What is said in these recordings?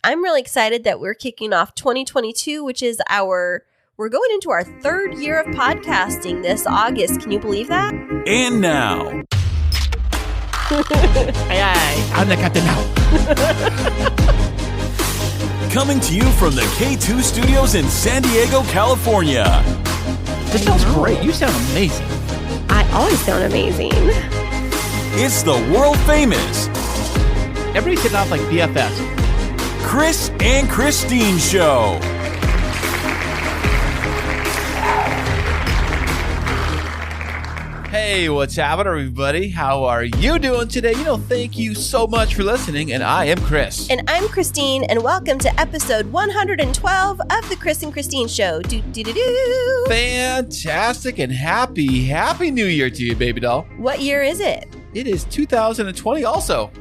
I'm really excited that we're kicking off 2022, which is we're going into our third year of podcasting this August. Can you believe that? And now. Aye, aye. I'm the captain now. Coming to you from the K2 Studios in San Diego, California. This sounds great. You sound amazing. I always sound amazing. It's the world famous Everybody's hitting off like BFFs. Kris and Kristine Show. Hey, what's happening, everybody? How are you doing today? Thank you so much for listening, and I am Kris. And I'm Kristine, and welcome to episode 112 of the Kris and Kristine Show. Do-do-do-do. Fantastic and happy New Year to you, baby doll. What year is it? It is 2020 also.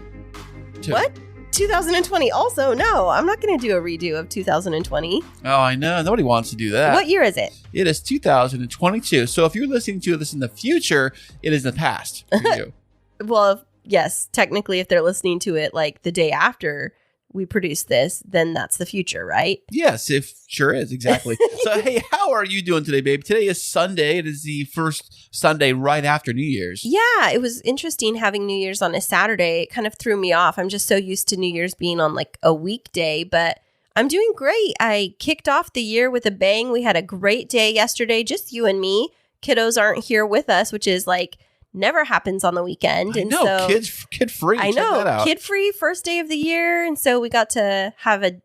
What? 2020 also? No, I'm not going to do a redo of 2020. Oh, I know. Nobody wants to do that. What year is it? It is 2022. So if you're listening to this in the future, it is in the past for you. Well, yes, technically, if they're listening to it like the day after we produce this, then that's the future, right? Yes, it sure is. Exactly. So, hey, how are you doing today, babe? Today is Sunday. It is the first Sunday right after New Year's. Yeah, it was interesting having New Year's on a Saturday. It kind of threw me off. I'm just so used to New Year's being on like a weekday, but I'm doing great. I kicked off the year with a bang. We had a great day yesterday, just you and me. Kiddos aren't here with us, which is like never happens on the weekend. I know, kid free. I know, kid free, first day of the year. And so we got to have a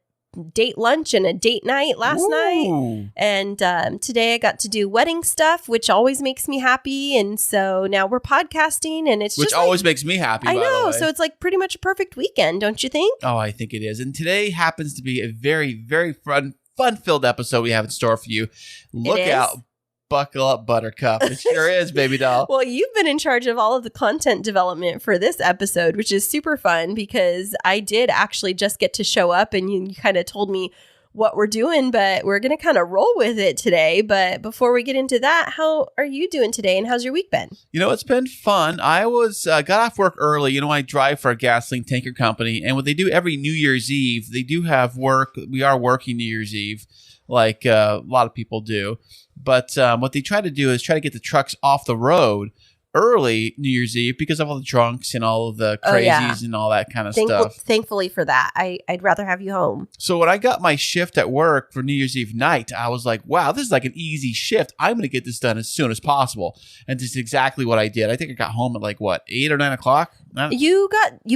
date lunch and a date night last night. And today I got to do wedding stuff, which always makes me happy. And so now we're podcasting, and it's which just always makes me happy. I know. By the way. So it's like pretty much a perfect weekend, don't you think? Oh, I think it is. And today happens to be a very, very fun-filled episode we have in store for you. Look out. Buckle up, Buttercup. It sure is, baby doll. Well, you've been in charge of all of the content development for this episode, which is super fun because I did actually just get to show up and you kind of told me what we're doing, but we're going to kind of roll with it today. But before we get into that, how are you doing today and how's your week been? It's been fun. I got off work early. I drive for a gasoline tanker company, and what they do every New Year's Eve, they do have work. We are working New Year's Eve like a lot of people do. But what they try to do is try to get the trucks off the road early New Year's Eve because of all the drunks and all of the crazies and all that kind of stuff. Thankfully for that. I'd rather have you home. So when I got my shift at work for New Year's Eve night, I was like, wow, this is like an easy shift. I'm going to get this done as soon as possible. And this is exactly what I did. I think I got home at like, 8 or 9 o'clock? You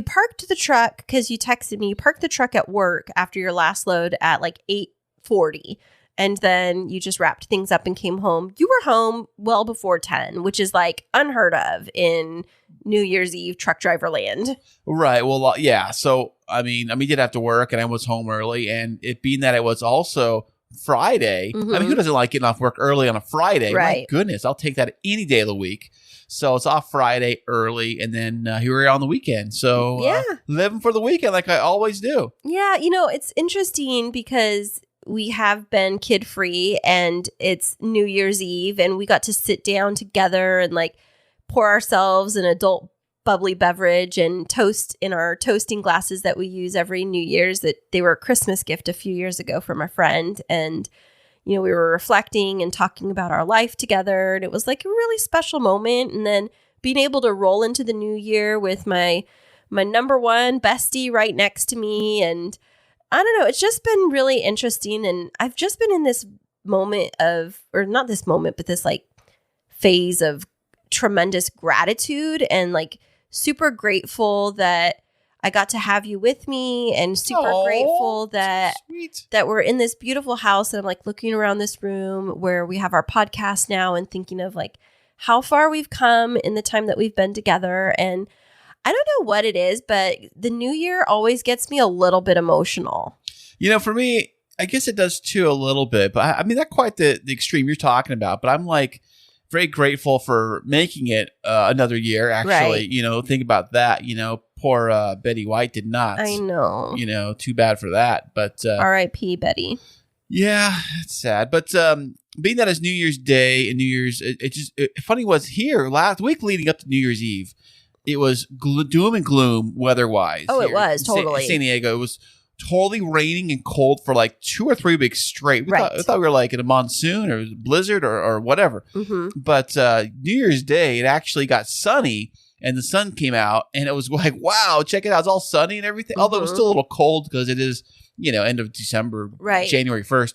parked the truck because you texted me. You parked the truck at work after your last load at like 8:40. And then you just wrapped things up and came home. You were home well before 10, which is like unheard of in New Year's Eve truck driver land. Right. Well, yeah. So, I did have to work and I was home early. And it being that it was also Friday. Mm-hmm. Who doesn't like getting off work early on a Friday? Right. My goodness. I'll take that any day of the week. So it's off Friday early. And then here we are on the weekend. So living for the weekend like I always do. Yeah. It's interesting because we have been kid-free and it's New Year's Eve and we got to sit down together and like pour ourselves an adult bubbly beverage and toast in our toasting glasses that we use every New Year's. That they were a Christmas gift a few years ago from a friend. And, we were reflecting and talking about our life together. And it was like a really special moment. And then being able to roll into the new year with my number one bestie right next to me. And I don't know. It's just been really interesting. And I've just been in this moment or not this moment, but this like phase of tremendous gratitude and like super grateful that I got to have you with me and super grateful that we're in this beautiful house. And I'm like looking around this room where we have our podcast now and thinking of like how far we've come in the time that we've been together. And I don't know what it is, but the new year always gets me a little bit emotional. For me, I guess it does too a little bit, but not quite the extreme you're talking about, but I'm like very grateful for making it another year, actually. Right. Think about that, poor Betty White did not. I know. Too bad for that, but R.I.P. Betty. Yeah, it's sad, but being that it's New Year's Day and New Year's, funny was here last week leading up to New Year's Eve, it was doom and gloom weather-wise. Oh, it was, totally. San Diego, it was totally raining and cold for like 2 or 3 weeks straight. We thought we were like in a monsoon or blizzard or whatever. Mm-hmm. But New Year's Day, it actually got sunny and the sun came out and it was like, wow, check it out. It's all sunny and everything. Although it was still a little cold because it is, end of December, January 1st.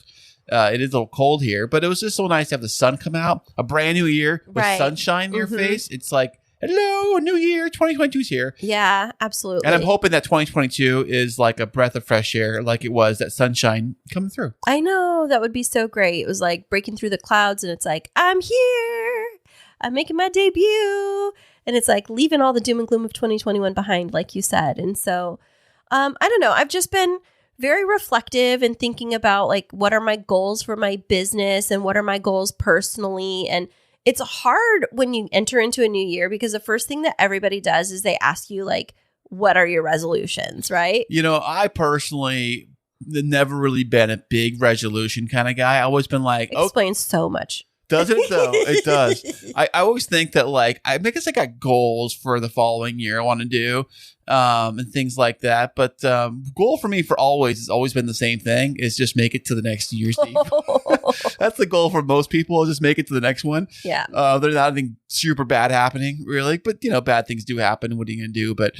It is a little cold here, but it was just so nice to have the sun come out. A brand new year with sunshine in your face. It's like, hello, new year, 2022 is here. Yeah, absolutely. And I'm hoping that 2022 is like a breath of fresh air, like it was, that sunshine coming through. I know, that would be so great. It was like breaking through the clouds and it's like, I'm here. I'm making my debut. And it's like leaving all the doom and gloom of 2021 behind, like you said. And so, I don't know. I've just been very reflective and thinking about like, what are my goals for my business and what are my goals personally? And it's hard when you enter into a new year because the first thing that everybody does is they ask you like, what are your resolutions, right? I personally never really been a big resolution kind of guy. I've always been like, explains so much. Doesn't it though? It does. I always think that like, I guess I got goals for the following year I want to do and things like that. But goal for me for always has always been the same thing, is just make it to the next New Year's Eve. That's the goal for most people, is just make it to the next one. Yeah. There's not anything super bad happening really, but bad things do happen. What are you going to do? But,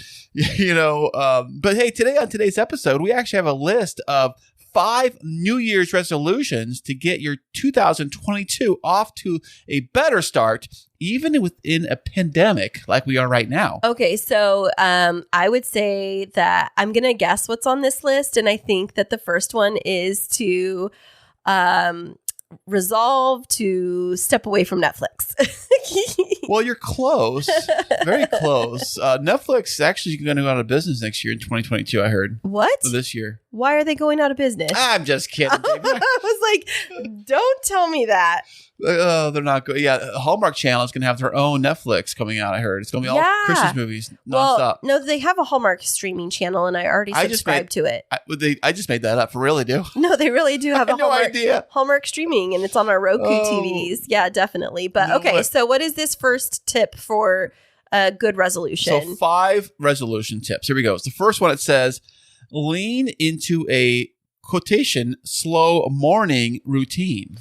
but hey, today on today's episode, we actually have a list of 5 New Year's resolutions to get your 2022 off to a better start, even within a pandemic like we are right now. Okay, so I would say that I'm going to guess what's on this list. And I think that the first one is to resolve to step away from Netflix. Well, you're close. Very close. Netflix is actually going to go out of business next year in 2022, I heard. What? This year. Why are they going out of business? I'm just kidding. I was like, don't tell me that. They're not good. Yeah, Hallmark Channel is going to have their own Netflix coming out, I heard. It's going to be all Christmas movies nonstop. Well, no, they have a Hallmark streaming channel, and I already subscribed to it. I just made that up. For real, they do? No, they really do have a Hallmark streaming, and it's on our Roku TVs. Yeah, definitely. But okay, so what is this first tip for a good resolution? So 5 resolution tips. Here we go. So the first one, it says, lean into a quotation slow morning routine.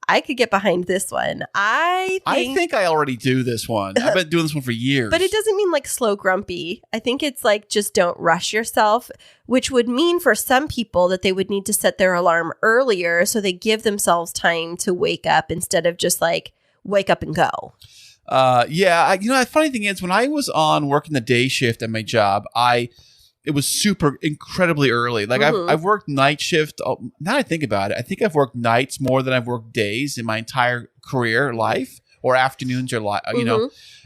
I could get behind this one. I think I already do this one. I've been doing this one for years. But it doesn't mean like slow grumpy. I think it's like just don't rush yourself, which would mean for some people that they would need to set their alarm earlier so they give themselves time to wake up instead of just like wake up and go. The funny thing is, when I was on working the day shift at my job, it was incredibly early. Like I've worked night shift. Now I think about it, I think I've worked nights more than I've worked days in my entire career life, or afternoons, or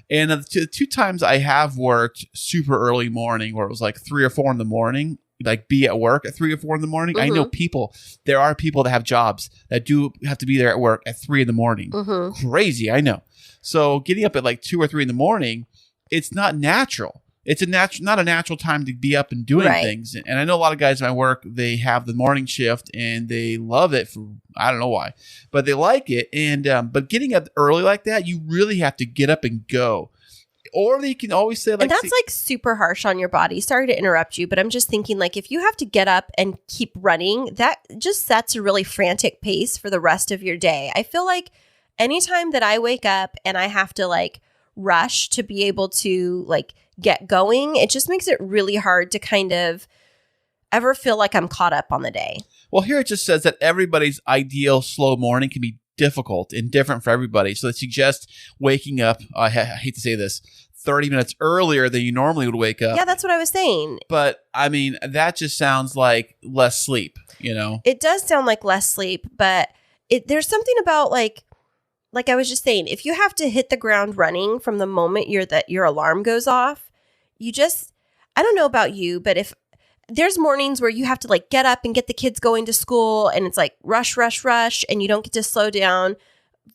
And the 2 times I have worked super early morning, where it was like 3 or 4 in the morning, like be at work at 3 or 4 in the morning. I know there are people that have jobs that do have to be there at work at 3 in the morning. Crazy, I know. So getting up at like 2 or 3 in the morning, it's not natural. It's not a natural time to be up and doing things. And I know a lot of guys in my work, they have the morning shift and they love it for, I don't know why, but they like it. And, but getting up early like that, you really have to get up and go. Or they can always say like, and that's like super harsh on your body. Sorry to interrupt you, but I'm just thinking like, if you have to get up and keep running, that just sets a really frantic pace for the rest of your day. I feel like anytime that I wake up and I have to like rush to be able to like get going, it just makes it really hard to kind of ever feel like I'm caught up on the day. Well, here it just says that everybody's ideal slow morning can be difficult and different for everybody. So it suggests waking up, I hate to say this, 30 minutes earlier than you normally would wake up. Yeah, that's what I was saying. But I mean, that just sounds like less sleep, It does sound like less sleep, but there's something about like I was just saying, if you have to hit the ground running from the moment your alarm goes off, I don't know about you, but if there's mornings where you have to like get up and get the kids going to school and it's like rush, rush, rush, and you don't get to slow down,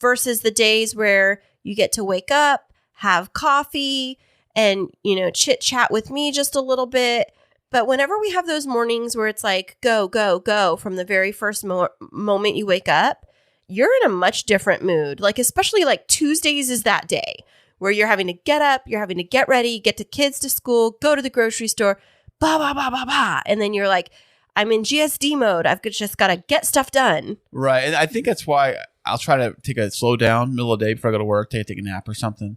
versus the days where you get to wake up, have coffee, and, chit chat with me just a little bit. But whenever we have those mornings where it's like, go, go, go from the very first moment you wake up, you're in a much different mood. Like, especially like Tuesdays is that day where you're having to get up, you're having to get ready, get the kids to school, go to the grocery store, blah, blah, blah, blah, blah. And then you're like, I'm in GSD mode. I've just got to get stuff done. Right. And I think that's why I'll try to take a slow down middle of the day before I go to work, take a nap or something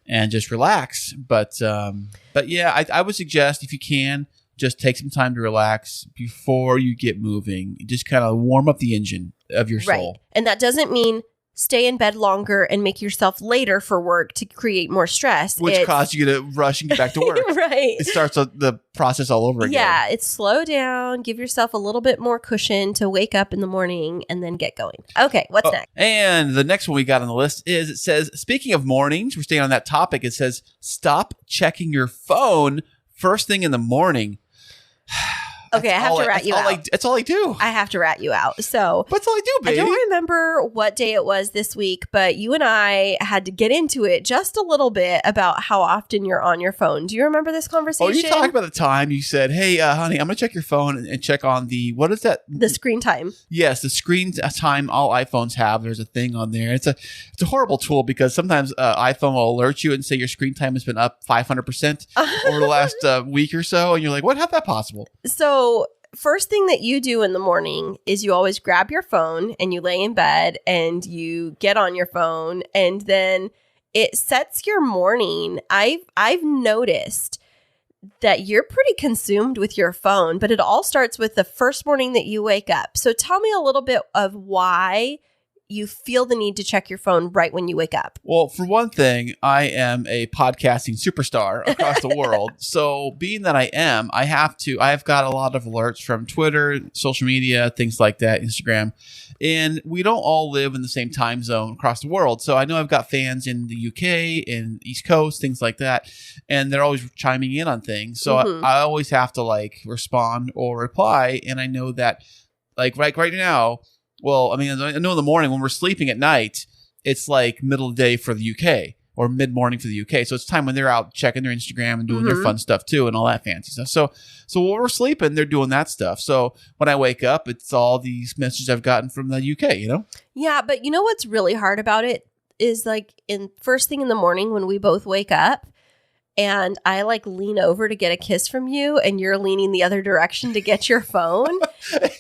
and just relax. But yeah, I would suggest if you can, just take some time to relax before you get moving. Just kind of warm up the engine of your soul. Right. And that doesn't mean stay in bed longer and make yourself later for work to create more stress. Which causes you to rush and get back to work. Right. It starts the process all over again. Yeah, it's slow down. Give yourself a little bit more cushion to wake up in the morning and then get going. Okay, what's next? And the next one we got on the list is, it says, speaking of mornings, we're staying on that topic. It says, stop checking your phone first thing in the morning. Okay, I have to rat you out. That's all I do. I have to rat you out. So that's all I do, baby. I don't remember what day it was this week, but you and I had to get into it just a little bit about how often you're on your phone. Do you remember this conversation? Oh, you talked about the time you said, hey, honey, I'm going to check your phone and check on what is that? The screen time. Yes, the screen time all iPhones have. There's a thing on there. It's a horrible tool because sometimes iPhone will alert you and say your screen time has been up 500% over the last week or so. And you're like, how's that possible? So first thing that you do in the morning is you always grab your phone and you lay in bed and you get on your phone and then it sets your morning. I've noticed that you're pretty consumed with your phone, but it all starts with the first morning that you wake up. So tell me a little bit of why you feel the need to check your phone right when you wake up. Well, for one thing, I am a podcasting superstar across the world. So being that I am, I've got a lot of alerts from Twitter, social media, things like that, Instagram. And we don't all live in the same time zone across the world. So I know I've got fans in the UK and East Coast, things like that. And they're always chiming in on things. So I always have to respond or reply. And I know that right now, well, I mean, I know in the morning when we're sleeping at night, it's like middle of the day for the UK or mid-morning for the UK. So it's time when they're out checking their Instagram and doing their fun stuff too and all that fancy stuff. So when we're sleeping, they're doing that stuff. So when I wake up, it's all these messages I've gotten from the UK, Yeah, but you know what's really hard about it is in first thing in the morning when we both wake up, and I lean over to get a kiss from you and you're leaning the other direction to get your phone.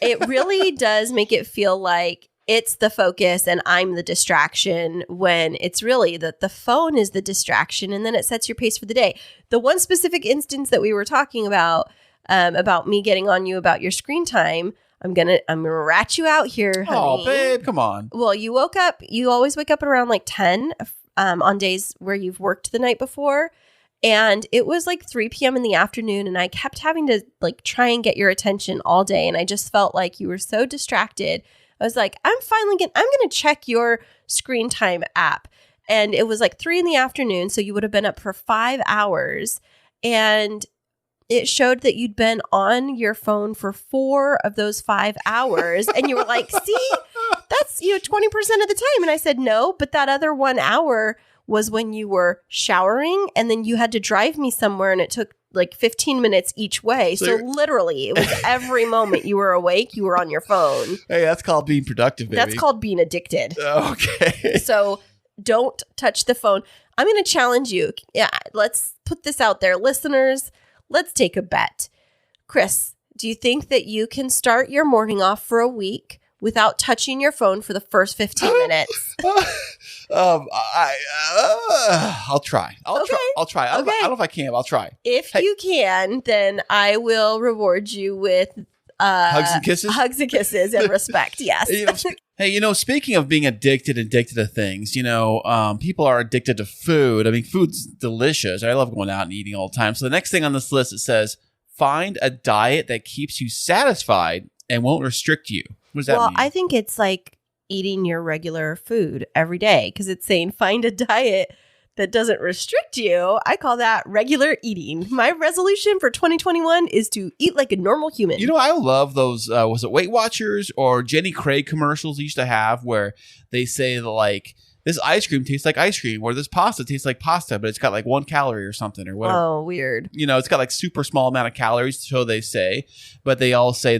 It really does make it feel like it's the focus and I'm the distraction when it's really that the phone is the distraction and then it sets your pace for the day. The one specific instance that we were talking about me getting on you about your screen time, I'm gonna rat you out here, honey. Oh, babe, come on. Well, you always wake up at around 10 on days where you've worked the night before. And it was 3 p.m. in the afternoon and I kept having to try and get your attention all day. And I just felt like you were so distracted. I was like, I'm going to check your screen time app. And it was 3 in the afternoon. So you would have been up for 5 hours. And it showed that you'd been on your phone for 4 of those 5 hours. And you were like, see, that's 20% of the time. And I said, no, but that other 1 hour was when you were showering and then you had to drive me somewhere and it took 15 minutes each way. So literally it was every moment you were awake, you were on your phone. Hey, that's called being productive, baby. That's called being addicted. Okay. So don't touch the phone. I'm going to challenge you. Yeah, let's put this out there. Listeners, let's take a bet. Kris, do you think that you can start your morning off for a week without touching your phone for the first 15 minutes? I'll try. I'll try. I don't know if I can, but I'll try. If you can, then I will reward you with hugs and kisses. Hugs and kisses and respect. Yes. Hey, speaking of being addicted to things, people are addicted to food. I mean, food's delicious. I love going out and eating all the time. So the next thing on this list, it says, find a diet that keeps you satisfied and won't restrict you. What does that mean? Well, I think it's eating your regular food every day because it's saying find a diet that doesn't restrict you. I call that regular eating. My resolution for 2021 is to eat like a normal human. I love those, was it Weight Watchers or Jenny Craig commercials they used to have where they say this ice cream tastes like ice cream or this pasta tastes like pasta, but it's got 1 calorie or something or whatever. Oh, weird. It's got super small amount of calories, so they say, but they all say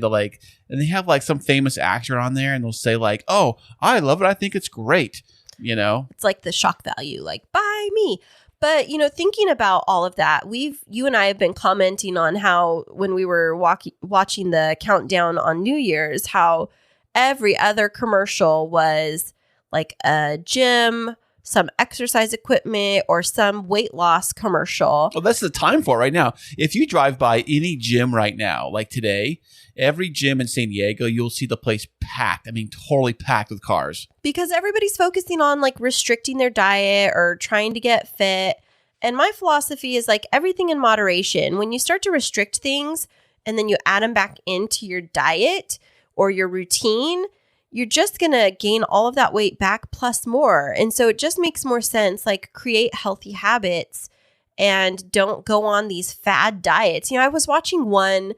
and they have some famous actor on there and they'll say oh, I love it. I think it's great. It's like the shock value, buy me. But, thinking about all of that, you and I have been commenting on how when we were watching the countdown on New Year's, how every other commercial was like a gym, some exercise equipment, or some weight loss commercial. Well, that's the time for it right now. If you drive by any gym right now, like today, every gym in San Diego, you'll see the place packed. I mean, totally packed with cars. Because everybody's focusing on like restricting their diet or trying to get fit. And my philosophy is like everything in moderation. When you start to restrict things and then you add them back into your diet or your routine, you're just going to gain all of that weight back plus more. And so it just makes more sense, like create healthy habits and don't go on these fad diets. I was watching one,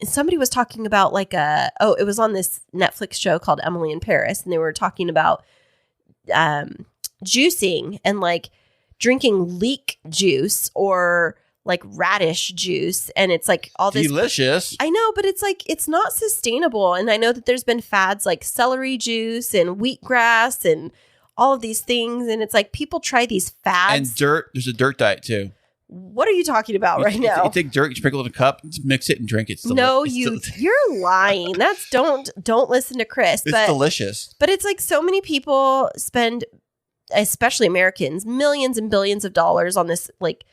somebody was talking about like it was on this Netflix show called Emily in Paris. And they were talking about juicing and like drinking leek juice or like radish juice. And it's like all this delicious. I know, but it's like, it's not sustainable. And I know that there's been fads like celery juice and wheatgrass and all of these things. And it's like people try these fads. And dirt. There's a dirt diet too. What are you talking about right now? You take dirt, you sprinkle it in a cup, just mix it and drink it. You're lying. That's don't listen to Chris. It's delicious. But it's like so many people spend, especially Americans, millions and billions of dollars on this like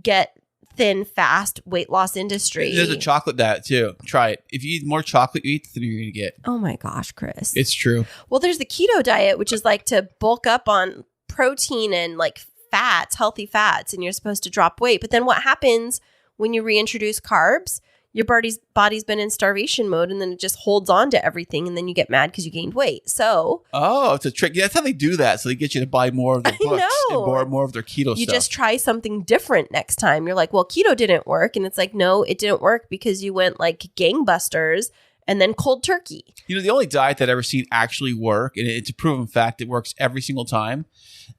get thin, fast weight loss industry. There's a chocolate diet too. Try it. If you eat more chocolate you eat, the thinner you're going to get. Oh my gosh, Chris. It's true. Well, there's the keto diet, which is like to bulk up on protein and like fats, healthy fats, and you're supposed to drop weight. But then what happens when you reintroduce carbs? Your body's been in starvation mode, and then it just holds on to everything, and then you get mad because you gained weight. So, it's a trick. Yeah, that's how they do that. So they get you to buy more of their books and more of their keto stuff. You just try something different next time. You're like, well, keto didn't work, and it's like, no, it didn't work because you went like gangbusters and then cold turkey. The only diet that I've ever seen actually work, and it's a proven fact, it works every single time,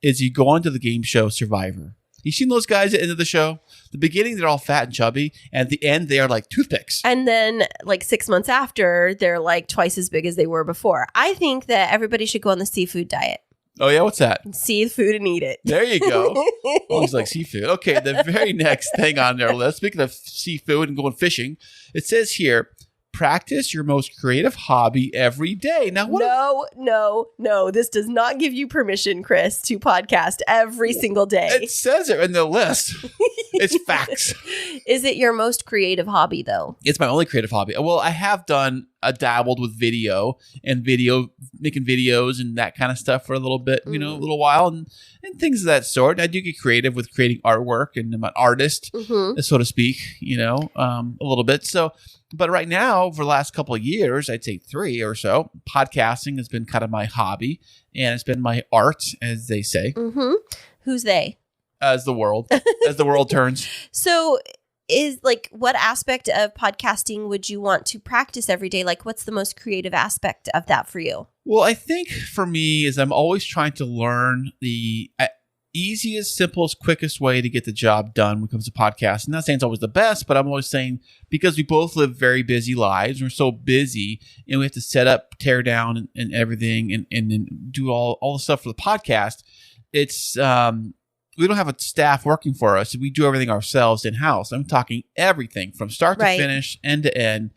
is you go onto the game show Survivor. You seen those guys at the end of the show? The beginning, they're all fat and chubby. And at the end, they are like toothpicks. And then like 6 months after, they're like twice as big as they were before. I think that everybody should go on the seafood diet. Oh, yeah? What's that? See food and eat it. There you go. Always like seafood. Okay, the very next thing on their list, speaking of seafood and going fishing, it says here, practice your most creative hobby every day. Now, No. This does not give you permission, Chris, to podcast every single day. It says it in the list. It's facts. Is it your most creative hobby, though? It's my only creative hobby. Well, I have dabbled with video and making videos and that kind of stuff for a little bit, a little while and things of that sort. I do get creative with creating artwork, and I'm an artist, so to speak, a little bit. So, but right now, for the last couple of years, I'd say 3 or so, podcasting has been kind of my hobby, and it's been my art, as they say. Mm-hmm. Who's they? As the world turns. So is like, what aspect of podcasting would you want to practice every day? Like, what's the most creative aspect of that for you? Well, I think for me is I'm always trying to learn the easiest, simplest, quickest way to get the job done when it comes to podcasting. I'm not saying it's always the best, but I'm always saying because we both live very busy lives, we're so busy, and we have to set up, tear down, and everything, and then do all the stuff for the podcast. It's we don't have a staff working for us. We do everything ourselves in-house. I'm talking everything from start to finish, end to end,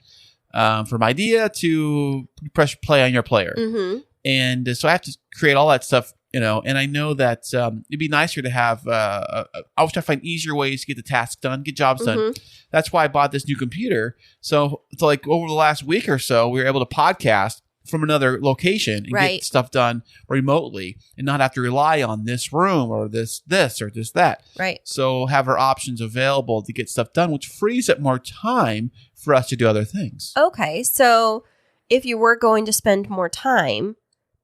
from idea to press play on your player. Mm-hmm. And so I have to create all that stuff, and I know that it'd be nicer to have, I was trying to find easier ways to get the tasks done, get jobs done. That's why I bought this new computer. So it's like over the last week or so, we were able to podcast from another location and get stuff done remotely and not have to rely on this room or this or this, that. Right. So have our options available to get stuff done, which frees up more time for us to do other things. Okay. So if you were going to spend more time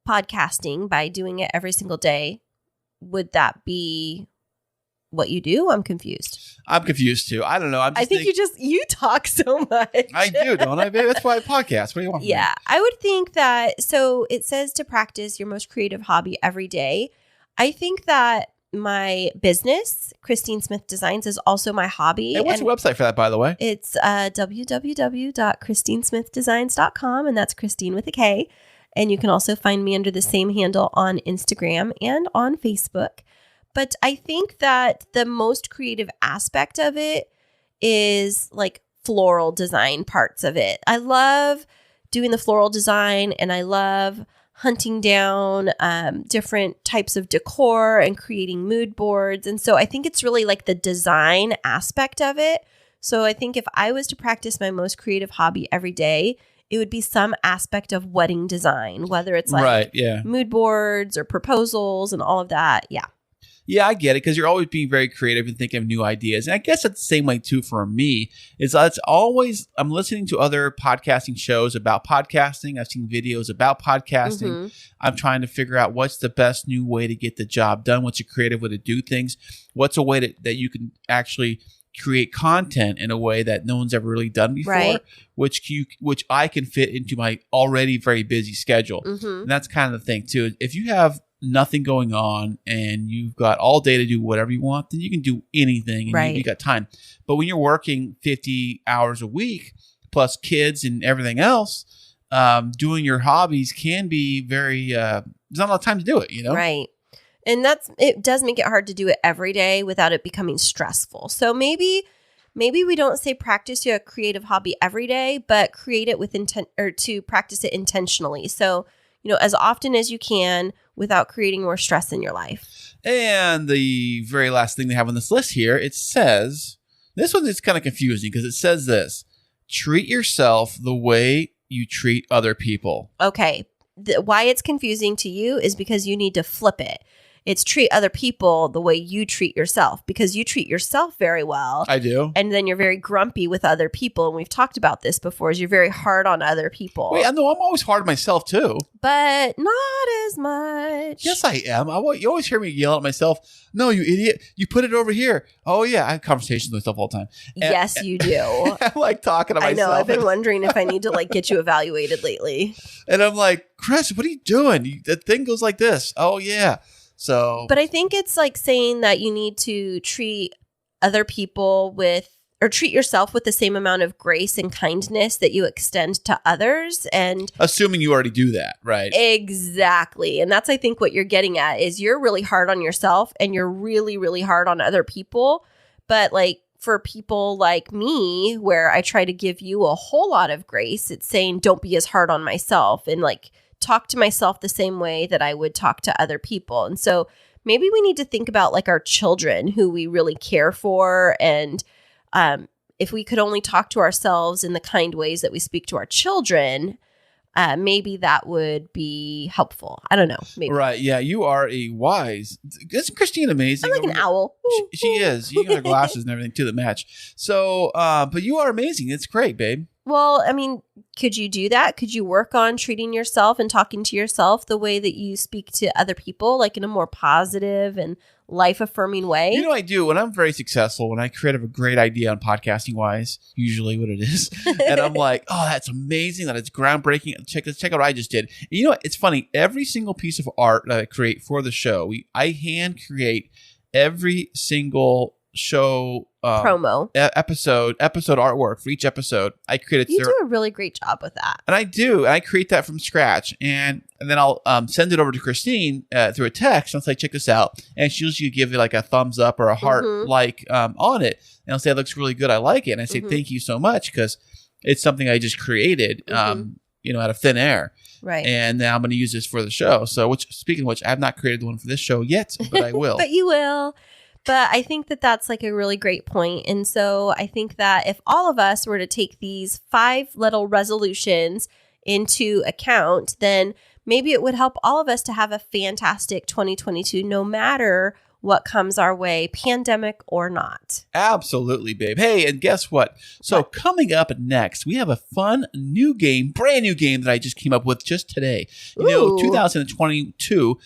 podcasting by doing it every single day, would that be what you do? I'm confused. I'm confused too. I don't know. I think you talk so much. I do, don't I, babe? That's why I podcast. What do you want from me? Yeah. I would think that, so it says to practice your most creative hobby every day. I think that my business, Kristine Smith Designs, is also my hobby. And what's the website for that, by the way? It's www.kristinesmithdesigns.com, and that's Kristine with a K. And you can also find me under the same handle on Instagram and on Facebook. But I think that the most creative aspect of it is like floral design parts of it. I love doing the floral design, and I love hunting down different types of decor and creating mood boards. And so I think it's really like the design aspect of it. So I think if I was to practice my most creative hobby every day, it would be some aspect of wedding design, whether it's like mood boards or proposals and all of that. Yeah. Yeah, I get it, because you're always being very creative and thinking of new ideas. And I guess that's the same way too for me. I'm listening to other podcasting shows about podcasting. I've seen videos about podcasting. Mm-hmm. I'm trying to figure out what's the best new way to get the job done. What's a creative way to do things? What's a way that you can actually create content in a way that no one's ever really done before, right, which I can fit into my already very busy schedule. Mm-hmm. And that's kind of the thing too. If you have nothing going on and you've got all day to do whatever you want, then you can do anything, and right, you got time. But when you're working 50 hours a week plus kids and everything else, doing your hobbies can be very there's not a lot of time to do it, you know? Right. And it does make it hard to do it every day without it becoming stressful. So maybe we don't say practice your creative hobby every day, but create it with intent, or to practice it intentionally. So, as often as you can without creating more stress in your life. And the very last thing they have on this list here, it says, this one is kind of confusing because it says this: treat yourself the way you treat other people. Okay. Why it's confusing to you is because you need to flip it. It's treat other people the way you treat yourself, because you treat yourself very well. I do. And then you're very grumpy with other people. And we've talked about this before, is you're very hard on other people. Wait, I know I'm always hard on myself too. But not as much. Yes, I am. You always hear me yell at myself. No, you idiot. You put it over here. Oh, yeah. I have conversations with myself all the time. Yes, you do. I'm like talking to myself. I know. I've been wondering if I need to like get you evaluated lately. And I'm like, Kris, what are you doing? That thing goes like this. Oh, yeah. But I think it's like saying that you need to treat other people or treat yourself with the same amount of grace and kindness that you extend to others. And assuming you already do that, right? Exactly. And that's, I think, what you're getting at is you're really hard on yourself and you're really, really hard on other people. But like for people like me, where I try to give you a whole lot of grace, it's saying don't be as hard on myself and like talk to myself the same way that I would talk to other people. And so maybe we need to think about like our children who we really care for. And if we could only talk to ourselves in the kind ways that we speak to our children, maybe that would be helpful. I don't know. Maybe. Right. Yeah. You are a wise. Isn't Kristine amazing? I'm like an owl. She is. You got her glasses and everything too that match. So, but you are amazing. It's great, babe. Well, I mean, could you do that? Could you work on treating yourself and talking to yourself the way that you speak to other people, like in a more positive and life-affirming way? You know, I do. When I'm very successful, when I create a great idea on podcasting-wise, usually what it is, and I'm like, oh, that's amazing, that it's groundbreaking. Check out what I just did. And you know what? It's funny. Every single piece of art that I create for the show, I hand create every single show promo episode artwork for each episode. I created. You do a really great job with that, and I do. I create that from scratch, and then I'll send it over to Kristine through a text. And I'll say, "Check this out," and she'll usually give it like a thumbs up or a heart on it, and I'll say, "It looks really good. I like it." And I say, "Thank you so much," because it's something I just created, out of thin air. Right. And now I'm going to use this for the show. So, speaking of which, I have not created the one for this show yet, but I will. But you will. But I think that that's like a really great point. And so I think that if all of us were to take these 5 little resolutions into account, then maybe it would help all of us to have a fantastic 2022, no matter what comes our way, pandemic or not. Absolutely, babe. Hey, and guess what? So coming up next, we have a fun new game, brand new game that I just came up with just today. 2022.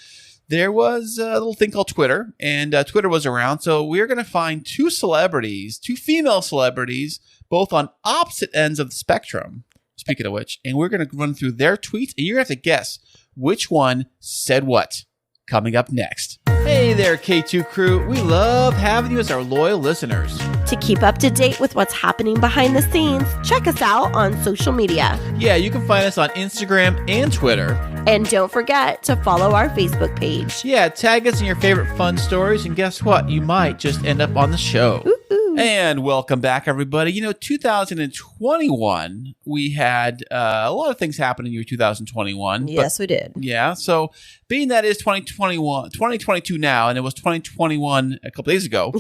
There was a little thing called Twitter, and Twitter was around. So we're going to find 2 female celebrities, both on opposite ends of the spectrum, speaking of which, and we're going to run through their tweets, and you're going to have to guess which one said what. Coming up next. Hey there, K2 crew. We love having you as our loyal listeners. To keep up to date with what's happening behind the scenes, check us out on social media. Yeah, you can find us on Instagram and Twitter. And don't forget to follow our Facebook page. Yeah, tag us in your favorite fun stories, and guess what? You might just end up on the show. Ooh. And welcome back, everybody. 2021, we had a lot of things happen in year 2021. Yes, we did. Yeah, so being that is 2022 now, and it was 2021 a couple days ago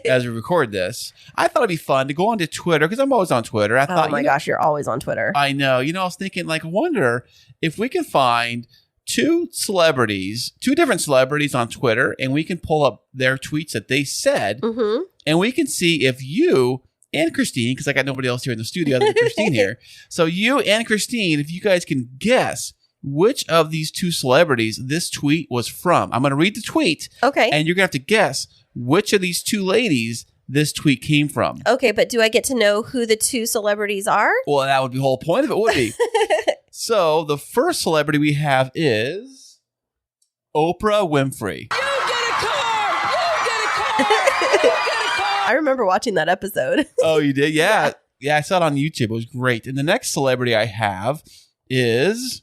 as we record this, I thought it'd be fun to go onto Twitter, because I'm always on Twitter. I thought, oh my gosh, you're always on Twitter. I know. I was thinking, I wonder if we can find two different celebrities on Twitter, and we can pull up their tweets that they said, and we can see if you and Kristine, because I got nobody else here in the studio other than Kristine here. So you and Kristine, if you guys can guess which of these two celebrities this tweet was from. I'm going to read the tweet. Okay. And you're going to have to guess which of these two ladies this tweet came from. Okay, but do I get to know who the two celebrities are? Well, that would be the whole point of it, would be. So the first celebrity we have is Oprah Winfrey. You get a car! You get a car! You get a car! I remember watching that episode. Oh, you did? Yeah. Yeah, I saw it on YouTube. It was great. And the next celebrity I have is...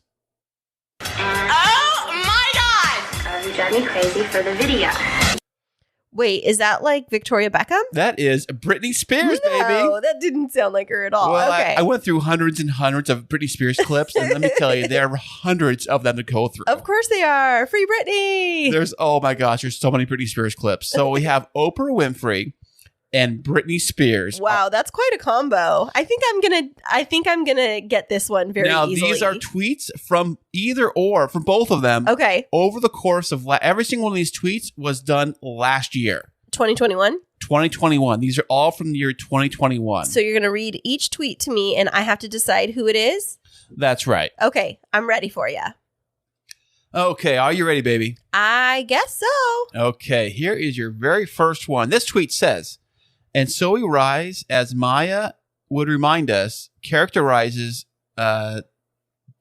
Oh my God! You drive me crazy for the video. Wait, is that like Victoria Beckham? That is Britney Spears, No, baby. that didn't sound like her at all. Well, Okay. I went through hundreds and hundreds of Britney Spears clips, and let me tell you, there are hundreds of them to go through. Of course they are. Free Britney. Oh my gosh, there's so many Britney Spears clips. So we have Oprah Winfrey and Britney Spears. Wow, that's quite a combo. I think I'm gonna get this one very easily. These are tweets from from both of them. Okay. Over the course of every single one of these tweets was done last year. 2021? 2021. These are all from the year 2021. So you're gonna read each tweet to me and I have to decide who it is? That's right. Okay, I'm ready for you. Okay, are you ready, baby? I guess so. Okay, here is your very first one. This tweet says, "And so we rise, as Maya would remind us, characterizes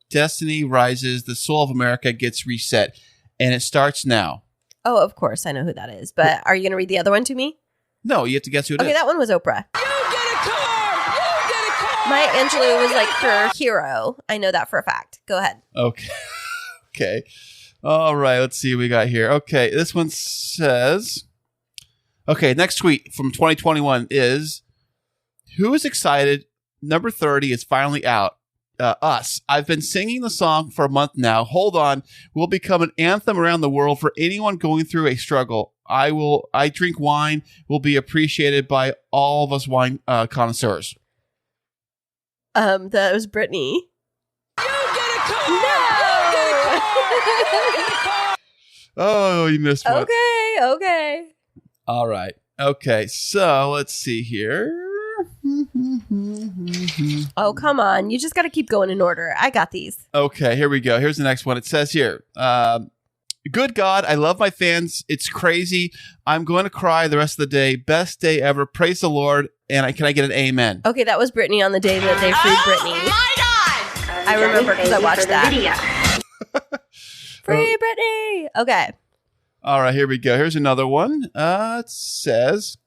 destiny rises, the soul of America gets reset, and it starts now." Oh, of course, I know who that is. But are you going to read the other one to me? No, you have to guess who it is. Okay, that one was Oprah. You get a car! You get a car! Maya Angelou was like her hero. I know that for a fact. Go ahead. Okay. Okay. All right, let's see what we got here. Okay, this one says... Okay, next tweet from 2021 is, "Who is excited? Number 30 is finally out. Us. I've been singing the song for a month now. Hold on. Will become an anthem around the world for anyone going through a struggle. I drink wine. Will be appreciated by all of us wine connoisseurs." That was Britney. You get a car! No! You get a car! You get a car! Oh, you missed one. Okay. All right. Okay, so let's see here. Oh, come on. You just got to keep going in order. I got these. Okay, here we go. Here's the next one. It says here, "Good God, I love my fans. It's crazy. I'm going to cry the rest of the day. Best day ever. Praise the Lord. And can I get an amen?" Okay, that was Britney on the day that they freed Britney. Oh my God! I remember because I watched that. Video. Free Britney. Okay. All right, here we go. Here's another one. It says,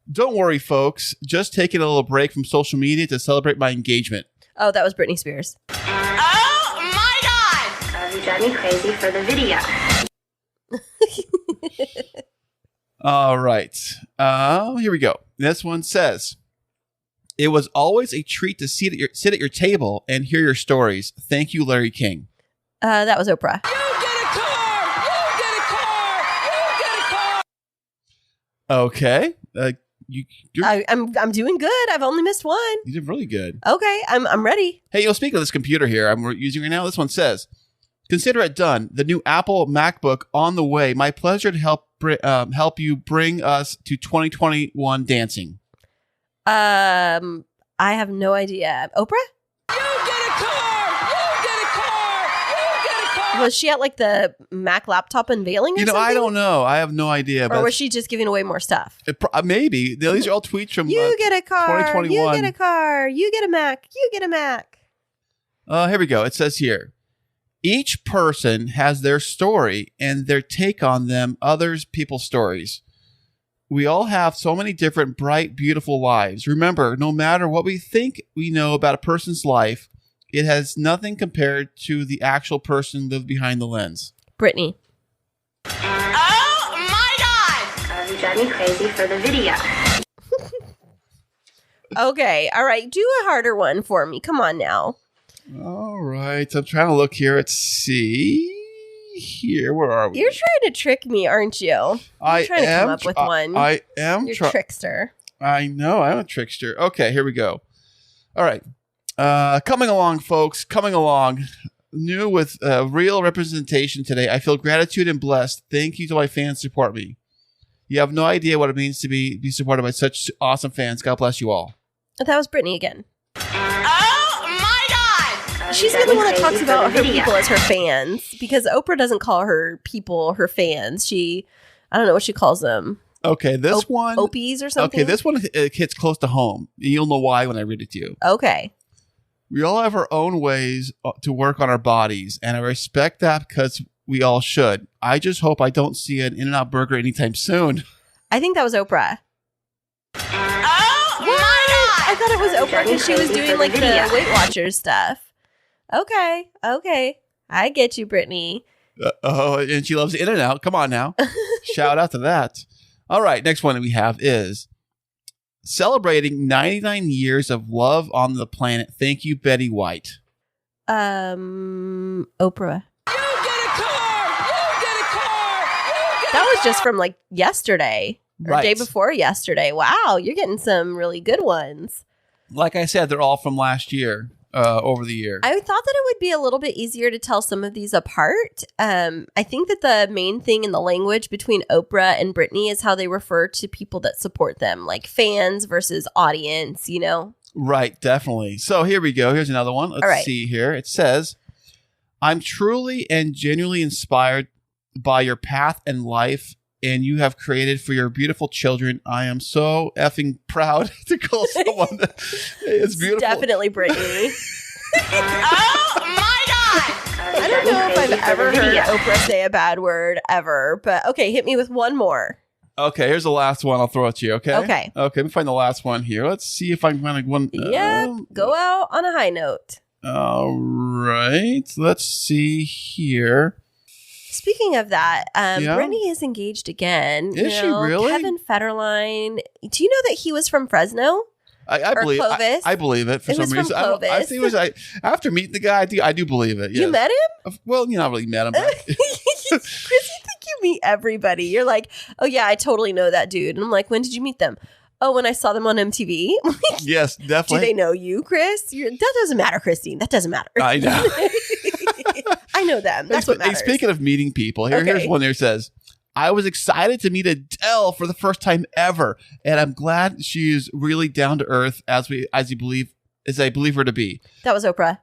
"Don't worry, folks. Just taking a little break from social media to celebrate my engagement." Oh, that was Britney Spears. Oh my God! You drive me crazy for the video. All right. Here we go. This one says, "It was always a treat to sit at your table and hear your stories. Thank you, Larry King." That was Oprah. You get a car! You get a car! You get a car! Okay. I'm doing good. I've only missed one. You did really good. Okay, I'm ready. Hey, speaking of this computer here I'm using right now, this one says, "Consider it done. The new Apple MacBook on the way. My pleasure to help you bring us to 2021 dancing." I have no idea. Oprah? You get a car! You get a car! You get a car! Was she at like the Mac laptop unveiling or something? I don't know. I have no idea. Or was she just giving away more stuff? Maybe. These are all tweets from You get a car. 2021. You get a car. You get a Mac. You get a Mac. Here we go. It says here, Each person has their story and their take on them, others people's stories. We all have so many different, bright, beautiful lives. Remember, no matter what we think we know about a person's life, it has nothing compared to the actual person lived behind the lens. Britney. Oh my God! You drive me crazy for the video. Okay. All right. Do a harder one for me. Come on now. All right. I'm trying to look here. Let's see. Here, where are we? You're trying to trick me, aren't you? You're trying to come up with one. I am. You're a trickster. I know. I'm a trickster. Okay, here we go. All right. Coming along, folks. Coming along. New with real representation today. I feel gratitude and blessed. Thank you to my fans who support me. You have no idea what it means to be supported by such awesome fans. God bless you all. That was Britney again. Oh my God! She's the one that talks about her people as her fans, because Oprah doesn't call her people her fans. I don't know what she calls them. Okay, this one. Opies or something? Okay, this one hits close to home. You'll know why when I read it to you. Okay. We all have our own ways to work on our bodies, and I respect that because we all should. I just hope I don't see an In-N-Out burger anytime soon. I think that was Oprah. Oh my God! I thought it was Oprah because she was doing like the Weight Watchers stuff. Okay. I get you, Britney. And she loves In-N-Out. Come on now. Shout out to that. All right, next one we have is celebrating 99 years of love on the planet. Thank you, Betty White. Oprah. You get a car! That was just from like yesterday. Or Right. day before yesterday. Wow, you're getting some really good ones. Like I said, they're all from last year, over the year. I thought that it would be a little bit easier to tell some of these apart. I think that the main thing in the language between Oprah and Britney is how they refer to people that support them, like fans versus audience, you know? Right, definitely. So here we go. Here's another one. Let's see here. It says, I'm truly and genuinely inspired by your path and life and you have created for your beautiful children. I am so effing proud to call someone that is beautiful. Definitely Britney. Oh my God! I don't know if I've ever heard Oprah say a bad word ever, but okay, hit me with one more. Okay, here's the last one I'll throw at you, okay? Okay. Okay, let me find the last one here. Let's see if I can find one. Go out on a high note. All right. Let's see here. Speaking of that, Britney is engaged again. Is she really? Kevin Federline. Do you know that he was from Fresno? I believe Clovis? I believe it for It some was from reason. I think it was after meeting the guy. I do believe it. Yes. You met him? Well, you not really met him. But Chris, you think you meet everybody. You're like, oh yeah, I totally know that dude. And I'm like, when did you meet them? Oh, when I saw them on MTV. Yes, definitely. Do they know you, Chris? That doesn't matter, Christine. That doesn't matter. I know. I know them. That's what matters. Speaking of meeting people, here's one there says, I was excited to meet Adele for the first time ever, and I'm glad she is really down to earth as I believe her to be. That was Oprah.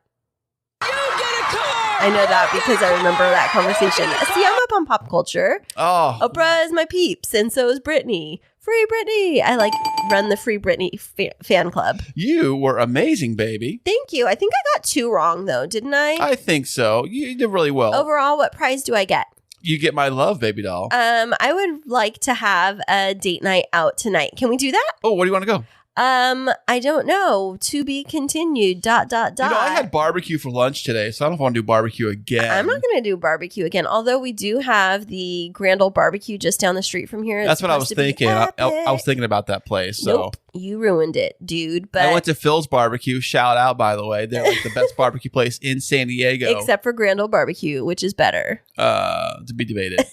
You get a car! I know that because I remember that conversation. See, I'm up on pop culture. Oh, Oprah is my peeps, and so is Britney. Free Britney. I run the Free Britney fan club. You were amazing, baby. Thank you. I think I got 2 wrong, though, didn't I? I think so. You did really well. Overall, what prize do I get? You get my love, baby doll. I would like to have a date night out tonight. Can we do that? Oh, where do you want to go? I don't know. To be continued. ... You know, I had barbecue for lunch today, so I don't know if I want to do barbecue again. I'm not going to do barbecue again, although we do have the Grand Ole Barbecue just down the street from here. That's what I was thinking. I was thinking about that place. So. Nope, you ruined it, dude. But I went to Phil's Barbecue. Shout out, by the way. They're like the best barbecue place in San Diego. Except for Grand Ole Barbecue, which is better. To be debated.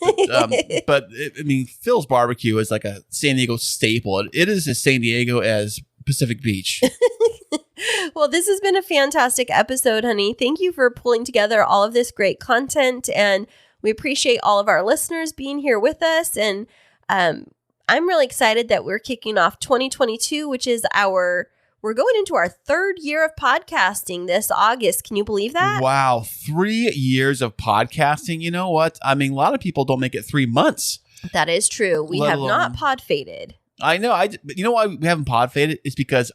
But Phil's Barbecue is like a San Diego staple. It is as San Diego as Pacific Beach. Well, this has been a fantastic episode, honey. Thank you for pulling together all of this great content, and we appreciate all of our listeners being here with us. And I'm really excited that we're kicking off 2022, which is we're going into our 3rd year of podcasting this August. Can you believe that? Wow, 3 years of podcasting. You know what? I mean, a lot of people don't make it 3 months. That is true. We have not pod faded. I know. But you know why we haven't pod faded? It's because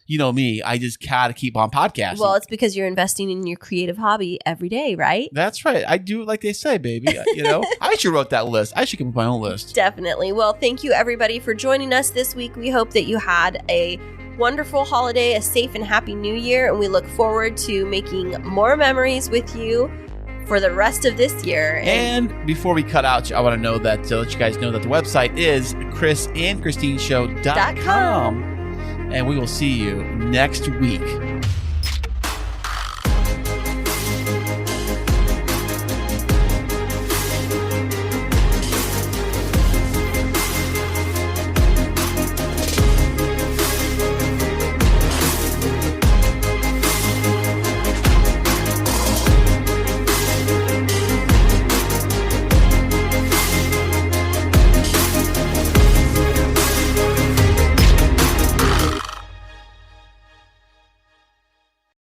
you know me, I just gotta keep on podcasting. Well, it's because you're investing in your creative hobby every day, right? That's right. I do it like they say, baby. You know, I should wrote that list. I should come up with my own list. Definitely. Well, thank you everybody for joining us this week. We hope that you had a wonderful holiday, a safe and happy new year, and we look forward to making more memories with you for the rest of this year. And before we cut out, I want to know that let you guys know that the website is KrisandKristineShow.com. And we will see you next week.